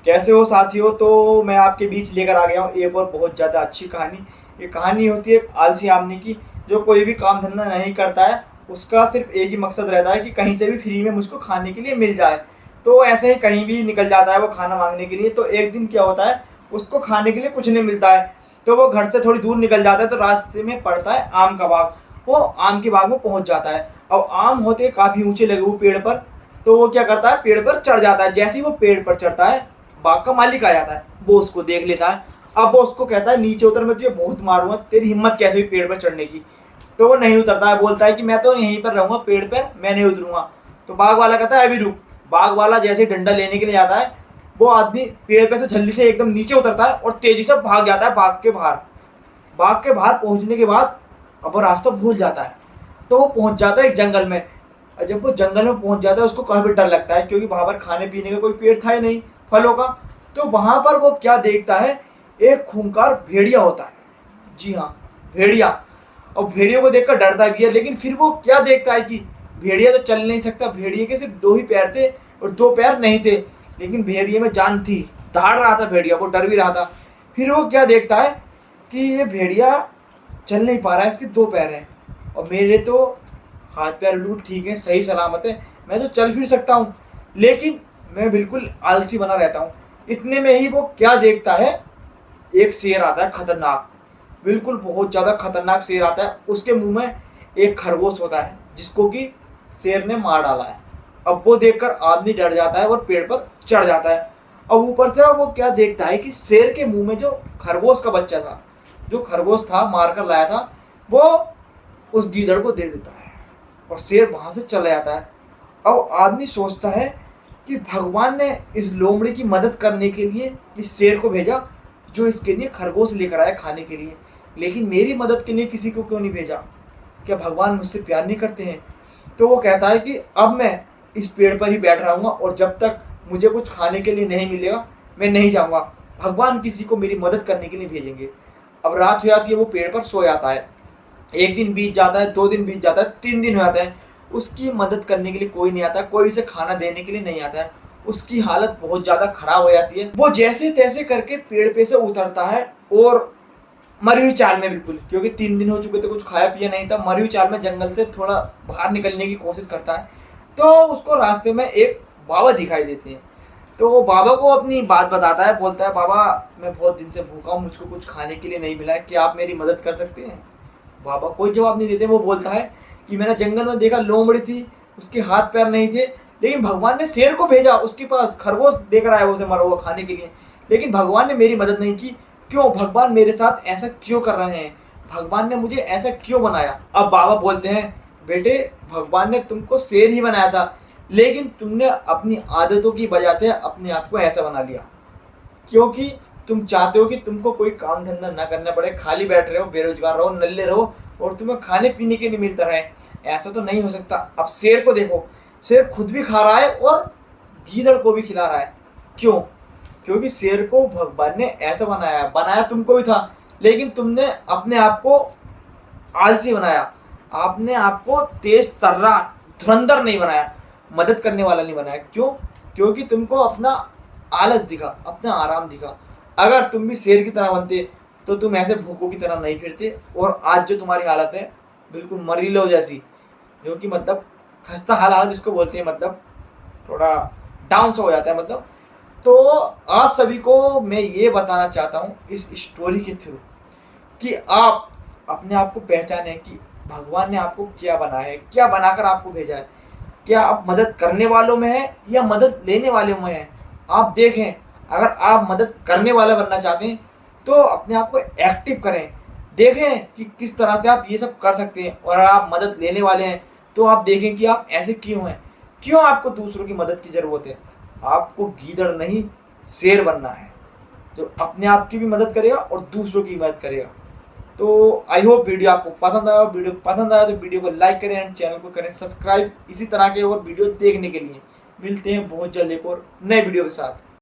कैसे हो साथियों? तो मैं आपके बीच लेकर आ गया हूँ एक और बहुत ज़्यादा अच्छी कहानी। ये कहानी होती है एक आलसी आदमी की, जो कोई भी काम धंधा नहीं करता है। उसका सिर्फ एक ही मकसद रहता है कि कहीं से भी फ्री में मुझको खाने के लिए मिल जाए। तो ऐसे ही कहीं भी निकल जाता है वो खाना मांगने के लिए। तो एक दिन क्या होता है, उसको खाने के लिए कुछ नहीं मिलता है। तो वो घर से थोड़ी दूर निकल जाता है, तो रास्ते में पड़ता है आम का बाग। वो आम के बाग में पहुंच जाता है और आम होते हैं काफ़ी ऊंचे लगे हुए पेड़ पर। तो वो क्या करता है, पेड़ पर चढ़ जाता है। जैसे ही वो पेड़ पर चढ़ता है, बाग का मालिक आ जाता है। वो उसको देख लेता है। अब वो उसको कहता है, नीचे उतर, मैं तुझे बहुत मारूंगा, तेरी हिम्मत कैसे हुई पेड़ पर चढ़ने की। तो वो नहीं उतरता है, बोलता है कि मैं तो यहीं पर रहूंगा पेड़ पर, मैं नहीं उतरूंगा। तो बाग वाला कहता है अभी रुक। बाग वाला जैसे ही डंडा लेने के लिए आता है, वो आदमी पेड़ पे से जल्दी से एकदम नीचे उतरता है और तेजी से भाग जाता है बाग के बाहर। बाग के बाहर पहुंचने के बाद अब वो रास्ता भूल जाता है। तो वो पहुंच जाता है एक जंगल में। और जब वो जंगल में पहुंच जाता है, उसको काफी डर लगता है, क्योंकि वहां पर खाने पीने का कोई पेड़ था ही नहीं, फलों का। तो वहां पर वो क्या देखता है, एक खूंखार भेड़िया होता है। जी हाँ, भेड़िया। और भेड़िया को देखकर डरता भी है, लेकिन फिर वो क्या देखता है कि भेड़िया तो चल नहीं सकता, भेड़िए के सिर्फ दो ही पैर थे और दो पैर नहीं थे। लेकिन भेड़िए में जान थी, दहाड़ रहा था भेड़िया, वो डर भी रहा था। फिर वो क्या देखता है कि ये भेड़िया चल नहीं पा रहा है, इसके दो पैर हैं और मेरे तो हाथ पैर बिल्कुल ठीक है, सही सलामत है, मैं तो चल फिर सकता हूँ, लेकिन मैं बिल्कुल आलसी बना रहता हूँ। इतने में ही वो क्या देखता है, एक शेर आता है खतरनाक, बिल्कुल बहुत ज़्यादा खतरनाक शेर आता है। उसके मुंह में एक खरगोश होता है, जिसको कि शेर ने मार डाला है। अब वो देखकर आदमी डर जाता है और पेड़ पर चढ़ जाता है। अब ऊपर से वो क्या देखता है कि शेर के मुंह में जो खरगोश का बच्चा था, जो खरगोश था मार कर लाया था, वो उस गीदड़ को दे देता है और शेर वहां से चला जाता है। अब आदमी सोचता है कि भगवान ने इस लोमड़ी की मदद करने के लिए इस शेर को भेजा, जो इसके लिए खरगोश लेकर आया खाने के लिए, लेकिन मेरी मदद के लिए किसी को क्यों नहीं भेजा? क्या भगवान मुझसे प्यार नहीं करते हैं? तो वो कहता है कि अब मैं इस पेड़ पर ही बैठ रहूंगा और जब तक मुझे कुछ खाने के लिए नहीं मिलेगा, मैं नहीं जाऊंगा। भगवान किसी को मेरी मदद करने के लिए भेजेंगे। अब रात हो जाती है, वो पेड़ पर सो जाता है। एक दिन बीत जाता है, दो दिन बीत जाता है, तीन दिन हो जाता है। उसकी मदद करने के लिए कोई नहीं आता, कोई उसे खाना देने के लिए नहीं आता है। उसकी हालत बहुत ज़्यादा खराब हो जाती है। वो जैसे तैसे करके पेड़ पे से उतरता है और मरी हुई चाल में, बिल्कुल, क्योंकि तीन दिन हो चुके थे, कुछ खाया पिया नहीं था, मरी हुई चाल में जंगल से थोड़ा बाहर निकलने की कोशिश करता है। तो उसको रास्ते में एक बाबा दिखाई देते हैं। तो वो बाबा को अपनी बात बताता है, बोलता है बाबा, मैं बहुत दिन से भूखा हूँ, मुझको कुछ खाने के लिए नहीं मिला है, क्या आप मेरी मदद कर सकते हैं? बाबा कोई जवाब नहीं देते। वो बोलता है कि मैंने जंगल में देखा, लोमड़ी थी, उसके हाथ पैर नहीं थे, लेकिन भगवान ने शेर को भेजा उसके पास, खरगोश देकर आया उसे मरा हुआ खाने के लिए, लेकिन भगवान ने मेरी मदद नहीं की। क्यों भगवान मेरे साथ ऐसा क्यों कर रहे हैं? भगवान ने मुझे ऐसा क्यों बनाया? अब बाबा बोलते हैं, बेटे, भगवान ने तुमको शेर ही बनाया था, लेकिन तुमने अपनी आदतों की वजह से अपने आप को ऐसा बना लिया, क्योंकि तुम चाहते हो कि तुमको कोई काम धंधा ना करना पड़े, खाली बैठ रहे हो, बेरोजगार रहो, नल्ले रहो और तुम्हें खाने पीने के लिए मिलता रहे। ऐसा तो नहीं हो सकता। अब शेर को देखो, शेर खुद भी खा रहा है और गीदड़ को भी खिला रहा है। क्यों? क्योंकि शेर को भगवान ने ऐसा बनाया, बनाया तुमको भी था, लेकिन तुमने अपने आप को आलसी बनाया, आपने आपको तेज तर्रा धुरंधर नहीं बनाया, मदद करने वाला नहीं बनाया। क्यों? क्योंकि तुमको अपना आलस दिखा, अपना आराम दिखा। अगर तुम भी शेर की तरह बनते, तो तुम ऐसे भूखों की तरह नहीं फिरते, और आज जो तुम्हारी हालत है, बिल्कुल मरीलो जैसी, जो कि मतलब खस्ता हालत जिसको बोलते हैं, मतलब थोड़ा डाउन सा हो जाता है, मतलब। तो आज सभी को मैं ये बताना चाहता हूँ इस स्टोरी के थ्रू, कि आप अपने आप को पहचानें कि भगवान ने आपको क्या बनाया है, क्या बनाकर आपको भेजा है। क्या आप मदद करने वालों में हैं या मदद लेने वालों में हैं? आप देखें, अगर आप मदद करने वाला बनना चाहते हैं, तो अपने आप को एक्टिव करें। देखें कि किस तरह से आप ये सब कर सकते हैं। और अगर आप मदद लेने वाले हैं, तो आप देखें कि आप ऐसे क्यों हैं, क्यों आपको दूसरों की मदद की ज़रूरत है। आपको गीदड़ नहीं, शेर बनना है, जो अपने आप की भी मदद करेगा और दूसरों की मदद करेगा। तो आई होप वीडियो आपको पसंद आया। वीडियो पसंद आया तो वीडियो को लाइक करें एंड चैनल को करें सब्सक्राइब। इसी तरह के और वीडियो देखने के लिए मिलते हैं बहुत जल्द एक और नए वीडियो के साथ।